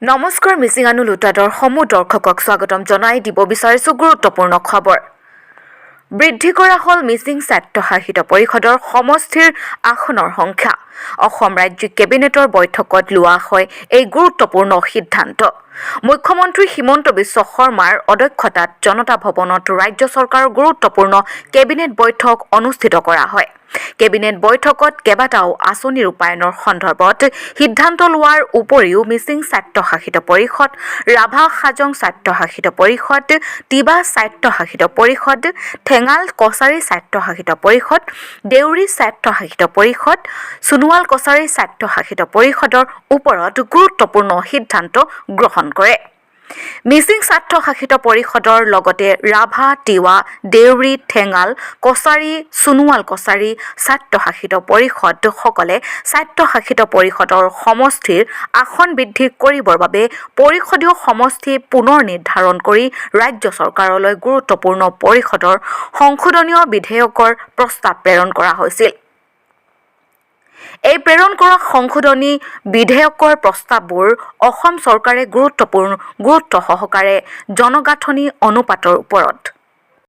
নমস্কাৰ মিচিং আনু লুটাডৰ সমূহ দৰ্শকক স্বাগতম জনাই দিব বিচাৰিছো গুৰুত্বপূৰ্ণ খবৰ। বৃদ্ধি কৰা হল মিচিং স্বায়ত্তশাসিত পৰিষদৰ সমষ্টিৰ আসনৰ সংখ্যা। অসম ৰাজ্যিক কেবিনেটৰ বৈঠকত লোৱা হয় এই গুৰুত্বপূৰ্ণ সিদ্ধান্ত। মুখ্যমন্ত্ৰী হিমন্ত বিশ্ব শৰ্মাৰ অধ্যক্ষতাত জনতা ভৱনত ৰাজ্য চৰকাৰৰ গুৰুত্বপূৰ্ণ কেবিনেট বৈঠক অনুষ্ঠিত কৰা হয়। কেবিনেট বৈঠকত কেইবাটাও আঁচনি ৰূপায়ণৰ সন্দৰ্ভত সিদ্ধান্ত লোৱাৰ উপৰিও মিচিং স্বায়ত্তশাসিত পৰিষদ, ৰাভা হাজং স্বায়ত্তশাসিত পৰিষদ, তিবা স্বায়ত্তশাসিত পৰিষদ, ঠেঙাল কছাৰী স্বায়ত্তশাসিত পৰিষদ, দেউৰী স্বায়ত্তশাসিত পৰিষদ, সোণোৱাল কছাৰী স্বায়ত্তশাসিত পৰিষদৰ ওপৰত গুৰুত্বপূৰ্ণ সিদ্ধান্ত গ্ৰহণ কৰে। মিচিং স্বায়ত্তশাসিত পৰিষদৰ লগতে ৰাভা, তিৱা, দেউৰী, ঠেঙাল কছাৰী, সোণোৱাল কছাৰী স্বায়ত্তশাসিত পৰিষদসকলে স্বায়ত্তশাসিত পৰিষদৰ সমষ্টিৰ আসন বৃদ্ধি কৰিবৰ বাবে পৰিষদীয় সমষ্টি পুনৰ নিৰ্ধাৰণ কৰি ৰাজ্য চৰকাৰলৈ গুৰুত্বপূৰ্ণ পৰিষদৰ সংশোধনীয় বিধেয়কৰ প্ৰস্তাৱ প্ৰেৰণ কৰা হৈছিল। এই প্ৰেৰণ কৰা সংশোধনী বিধেয়কৰ প্ৰস্তাৱবোৰ অসম চৰকাৰে গুৰুত্ব সহকাৰে জনগাঁথনি অনুপাতৰ ওপৰত